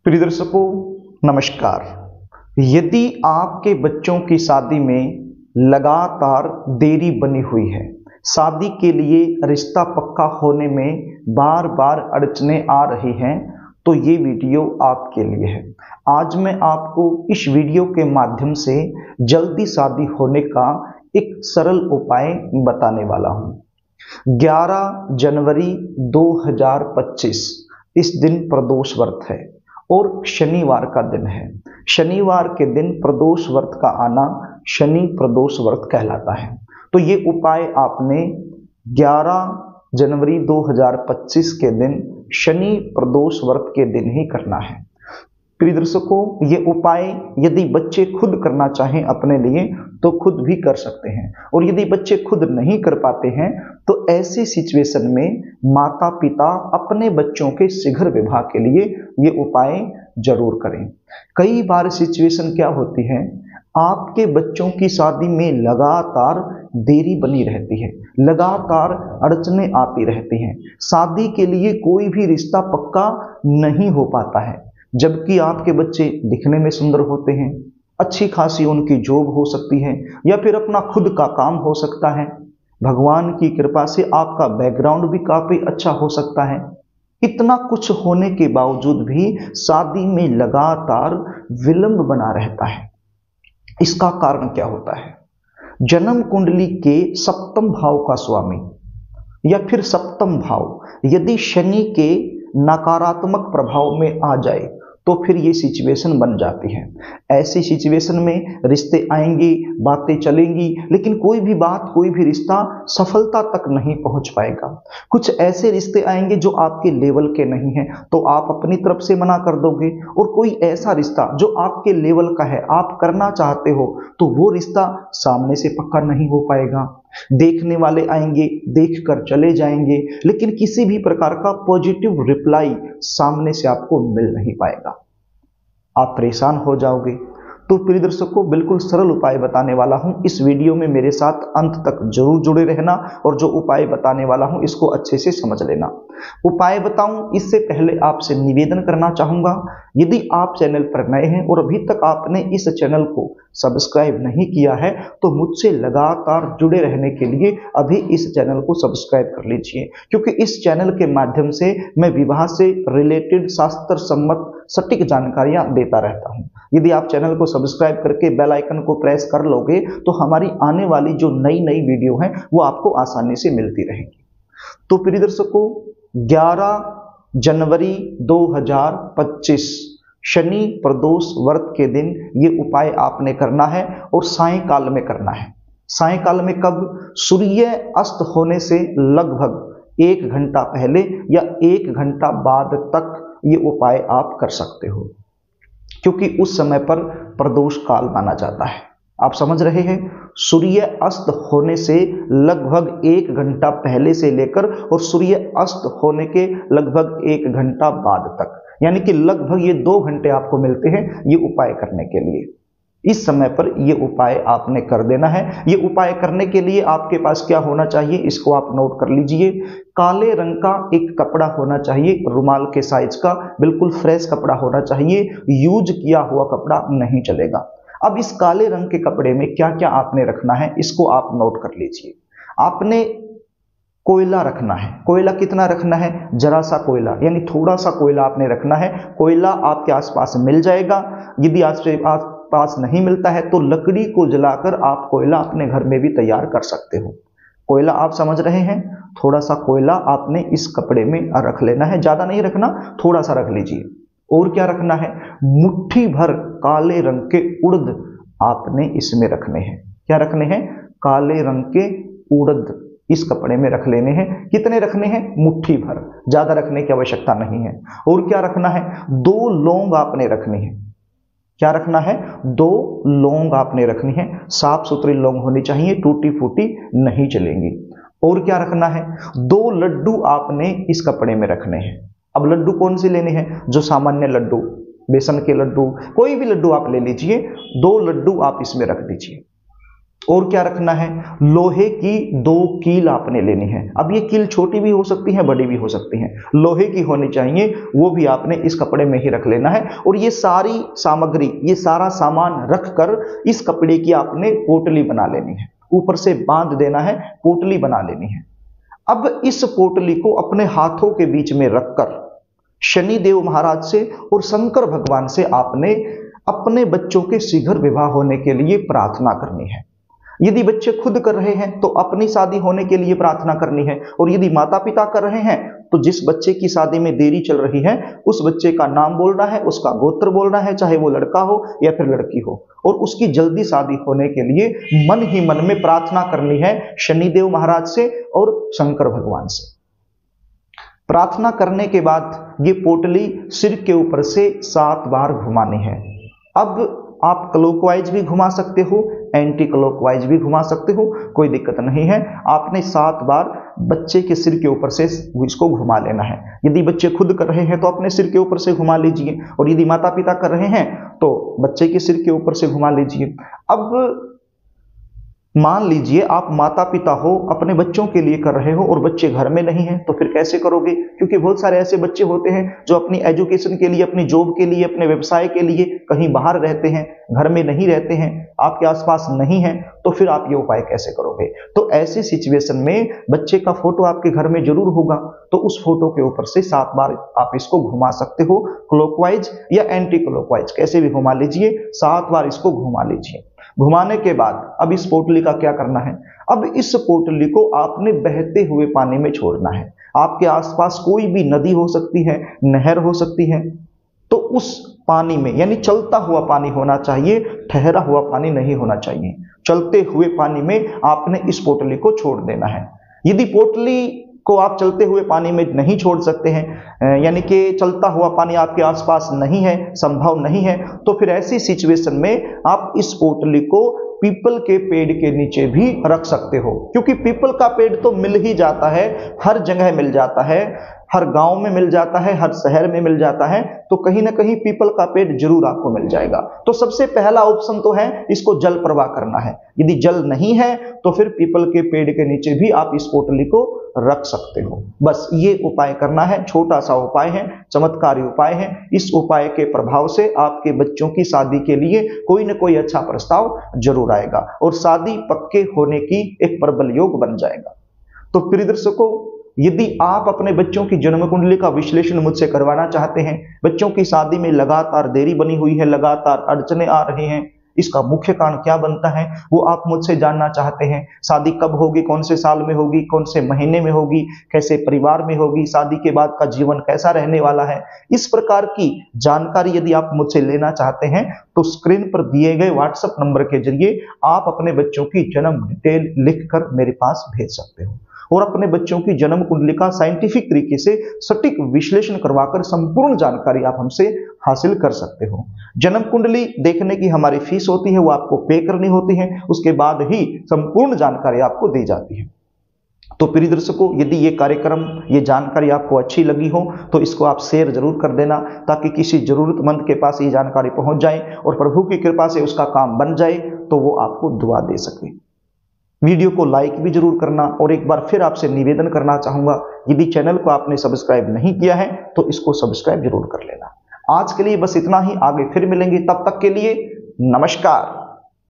प्रिय दर्शकों नमस्कार। यदि आपके बच्चों की शादी में लगातार देरी बनी हुई है, शादी के लिए रिश्ता पक्का होने में बार बार अड़चने आ रही हैं, तो ये वीडियो आपके लिए है। आज मैं आपको इस वीडियो के माध्यम से जल्दी शादी होने का एक सरल उपाय बताने वाला हूँ। 11 जनवरी 2025 इस दिन प्रदोष व्रत है और शनिवार का दिन है। शनिवार के दिन प्रदोष व्रत का आना शनि प्रदोष व्रत कहलाता है। तो ये उपाय आपने 11 जनवरी 2025 के दिन शनि प्रदोष व्रत के दिन ही करना है। प्रिय दर्शकों, ये उपाय यदि बच्चे खुद करना चाहें अपने लिए तो खुद भी कर सकते हैं, और यदि बच्चे खुद नहीं कर पाते हैं तो ऐसी सिचुएशन में माता पिता अपने बच्चों के शीघ्र विवाह के लिए ये उपाय जरूर करें। कई बार सिचुएशन क्या होती है, आपके बच्चों की शादी में लगातार देरी बनी रहती है, लगातार अड़चने आती रहती हैं, शादी के लिए कोई भी रिश्ता पक्का नहीं हो पाता है। जबकि आपके बच्चे दिखने में सुंदर होते हैं, अच्छी खासी उनकी जॉब हो सकती है या फिर अपना खुद का काम हो सकता है, भगवान की कृपा से आपका बैकग्राउंड भी काफी अच्छा हो सकता है। इतना कुछ होने के बावजूद भी शादी में लगातार विलंब बना रहता है। इसका कारण क्या होता है? जन्म कुंडली के सप्तम भाव का स्वामी या फिर सप्तम भाव यदि शनि के नकारात्मक प्रभाव में आ जाए तो फिर ये सिचुएशन बन जाती है। ऐसी सिचुएशन में रिश्ते आएंगे, बातें चलेंगी, लेकिन कोई भी बात, कोई भी रिश्ता सफलता तक नहीं पहुंच पाएगा। कुछ ऐसे रिश्ते आएंगे जो आपके लेवल के नहीं हैं तो आप अपनी तरफ से मना कर दोगे, और कोई ऐसा रिश्ता जो आपके लेवल का है, आप करना चाहते हो, तो वो रिश्ता सामने से पक्का नहीं हो पाएगा। देखने वाले आएंगे, देखकर चले जाएंगे, लेकिन किसी भी प्रकार का पॉजिटिव रिप्लाई सामने से आपको मिल नहीं पाएगा। आप परेशान हो जाओगे। तो प्रिय दर्शकों, बिल्कुल सरल उपाय बताने वाला हूं, इस वीडियो में मेरे साथ अंत तक जरूर जुड़े रहना, और जो उपाय बताने वाला हूं इसको अच्छे से समझ लेना। उपाय बताऊं इससे पहले आपसे निवेदन करना चाहूंगा, यदि आप चैनल पर नए हैं और अभी तक आपने इस चैनल को सब्सक्राइब नहीं किया है तो मुझसे लगातार जुड़े रहने के लिए अभी इस चैनल को सब्सक्राइब कर लीजिए, क्योंकि इस चैनल के माध्यम से मैं विवाह से रिलेटेड शास्त्र सम्मत सटीक जानकारियां देता रहता हूं। यदि आप चैनल को सब्सक्राइब करके बेल आइकन को प्रेस कर लोगे तो हमारी आने वाली जो नई नई वीडियो हैं वो आपको आसानी से मिलती रहेंगी। तो प्रिय दर्शकों, 11 जनवरी 2025 शनि प्रदोष व्रत के दिन ये उपाय आपने करना है, और सायंकाल में करना है। सायंकाल में कब? सूर्य अस्त होने से लगभग 1 घंटा पहले या 1 घंटा बाद तक ये उपाय आप कर सकते हो, क्योंकि उस समय पर प्रदोष काल माना जाता है। आप समझ रहे हैं? सूर्य अस्त होने से लगभग 1 घंटा पहले से लेकर और सूर्य अस्त होने के लगभग 1 घंटा बाद तक, यानी कि लगभग ये 2 घंटे आपको मिलते हैं ये उपाय करने के लिए। इस समय पर ये उपाय आपने कर देना है। ये उपाय करने के लिए आपके पास क्या होना चाहिए, इसको आप नोट कर लीजिए। काले रंग का एक कपड़ा होना चाहिए, रुमाल के साइज का, बिल्कुल फ्रेश कपड़ा होना चाहिए, यूज किया हुआ कपड़ा नहीं चलेगा। अब इस काले रंग के कपड़े में क्या क्या आपने रखना है इसको आप नोट कर लीजिए। आपने कोयला रखना है। कोयला कितना रखना है? जरा सा कोयला, यानी थोड़ा सा कोयला आपने रखना है। कोयला आपके आसपास मिल जाएगा। यदि आसपास नहीं मिलता है तो लकड़ी को जलाकर आप कोयला अपने घर में भी तैयार कर सकते हो। कोयला आप समझ रहे हैं? थोड़ा सा कोयला आपने इस कपड़े में रख लेना है, ज्यादा नहीं रखना, थोड़ा सा रख लीजिए। और क्या रखना है? मुट्ठी भर काले रंग के उड़द आपने इसमें रखने हैं। क्या रखने हैं? काले रंग के उड़द इस कपड़े में रख लेने हैं। कितने रखने हैं? मुट्ठी भर, ज्यादा रखने की आवश्यकता नहीं है। और क्या रखना है? 2 लौंग आपने रखनी है। क्या रखना है? 2 लौंग आपने रखनी है। साफ सुथरी लौंग होनी चाहिए, टूटी फूटी नहीं चलेंगी। और क्या रखना है? 2 लड्डू आपने इस कपड़े में रखने हैं। अब लड्डू कौन से लेने हैं? जो सामान्य लड्डू, बेसन के लड्डू, कोई भी लड्डू आप ले लीजिए। 2 लड्डू आप इसमें रख दीजिए। और क्या रखना है, लोहे की 2 कील आपने लेनी है। अब ये कील छोटी भी हो सकती है, बड़ी भी हो सकती हैं, लोहे की होनी चाहिए, वो भी आपने इस कपड़े में ही रख लेना है। और ये सारी सामग्री, ये सारा सामान रखकर इस कपड़े की आपने पोटली बना लेनी है, ऊपर से बांध देना है, पोटली बना लेनी है। अब इस पोटली को अपने हाथों के बीच में रखकर शनिदेव महाराज से और शंकर भगवान से आपने अपने बच्चों के शीघ्र विवाह होने के लिए प्रार्थना करनी है। यदि बच्चे खुद कर रहे हैं तो अपनी शादी होने के लिए प्रार्थना करनी है, और यदि माता पिता कर रहे हैं तो जिस बच्चे की शादी में देरी चल रही है उस बच्चे का नाम बोलना है, उसका गोत्र बोलना है, चाहे वो लड़का हो या फिर लड़की हो, और उसकी जल्दी शादी होने के लिए मन ही मन में प्रार्थना करनी है शनिदेव महाराज से और शंकर भगवान से। प्रार्थना करने के बाद ये पोटली सिर के ऊपर से 7 बार घुमानी है। अब आप क्लॉकवाइज भी घुमा सकते हो, एंटी क्लॉकवाइज भी घुमा सकते हो, कोई दिक्कत नहीं है। आपने 7 बार बच्चे के सिर के ऊपर से इसको घुमा लेना है। यदि बच्चे खुद कर रहे हैं तो अपने सिर के ऊपर से घुमा लीजिए, और यदि माता पिता कर रहे हैं तो बच्चे के सिर के ऊपर से घुमा लीजिए। अब मान लीजिए आप माता पिता हो, अपने बच्चों के लिए कर रहे हो और बच्चे घर में नहीं हैं, तो फिर कैसे करोगे? क्योंकि बहुत सारे ऐसे बच्चे होते हैं जो अपनी एजुकेशन के लिए, अपनी जॉब के लिए, अपने व्यवसाय के लिए कहीं बाहर रहते हैं, घर में नहीं रहते हैं, आपके आसपास नहीं है, तो फिर आप ये उपाय कैसे करोगे? तो ऐसी सिचुएशन में बच्चे का फोटो आपके घर में जरूर होगा, तो उस फोटो के ऊपर से 7 बार आप इसको घुमा सकते हो, क्लॉकवाइज या एंटी क्लॉकवाइज, कैसे भी घुमा लीजिए, 7 बार इसको घुमा लीजिए। घुमाने के बाद अब इस पोटली का क्या करना है? अब इस पोटली को आपने बहते हुए पानी में छोड़ना है। आपके आसपास कोई भी नदी हो सकती है, नहर हो सकती है, तो उस पानी में, यानी चलता हुआ पानी होना चाहिए, ठहरा हुआ पानी नहीं होना चाहिए। चलते हुए पानी में आपने इस पोटली को छोड़ देना है। यदि पोटली को आप चलते हुए पानी में नहीं छोड़ सकते हैं, यानी कि चलता हुआ पानी आपके आसपास नहीं है, संभव नहीं है, तो फिर ऐसी सिचुएशन में आप इस पोटली को पीपल के पेड़ के नीचे भी रख सकते हो, क्योंकि पीपल का पेड़ तो मिल ही जाता है, हर जगह मिल जाता है, हर गांव में मिल जाता है, हर शहर में मिल जाता है, तो कहीं ना कहीं पीपल का पेड़ जरूर आपको मिल जाएगा। तो सबसे पहला ऑप्शन तो है इसको जल प्रवाह करना है। यदि जल नहीं है तो फिर पीपल के पेड़ के नीचे भी आप इस पोटली को रख सकते हो। बस ये उपाय करना है, छोटा सा उपाय है, चमत्कारी उपाय है। इस उपाय के प्रभाव से आपके बच्चों की शादी के लिए कोई न कोई अच्छा प्रस्ताव जरूर आएगा और शादी पक्के होने की एक प्रबल योग बन जाएगा। तो प्रिय दर्शकों, यदि आप अपने बच्चों की जन्म कुंडली का विश्लेषण मुझसे करवाना चाहते हैं, बच्चों की शादी में लगातार देरी बनी हुई है, लगातार अड़चने आ रही हैं, इसका मुख्य कारण क्या बनता है वो आप मुझसे जानना चाहते हैं, शादी कब होगी, कौन से साल में होगी, कौन से महीने में होगी, कैसे परिवार में होगी, शादी के बाद का जीवन कैसा रहने वाला है, इस प्रकार की जानकारी यदि आप मुझसे लेना चाहते हैं तो स्क्रीन पर दिए गए व्हाट्सएप नंबर के जरिए आप अपने बच्चों की जन्म डिटेल लिखकर मेरे पास भेज सकते हो और अपने बच्चों की जन्म कुंडली का साइंटिफिक तरीके से सटीक विश्लेषण करवाकर संपूर्ण जानकारी आप हमसे हासिल कर सकते हो। जन्म कुंडली देखने की हमारी फीस होती है, वो आपको पे करनी होती है, उसके बाद ही संपूर्ण जानकारी आपको दी जाती है। तो प्रिय दर्शकों, यदि ये कार्यक्रम, ये जानकारी आपको अच्छी लगी हो तो इसको आप शेयर जरूर कर देना, ताकि किसी जरूरतमंद के पास ये जानकारी पहुंच जाए और प्रभु की कृपा से उसका काम बन जाए तो वो आपको दुआ दे सके। वीडियो को लाइक भी जरूर करना और एक बार फिर आपसे निवेदन करना चाहूंगा, यदि चैनल को आपने सब्सक्राइब नहीं किया है तो इसको सब्सक्राइब जरूर कर लेना। आज के लिए बस इतना ही, आगे फिर मिलेंगे, तब तक के लिए नमस्कार।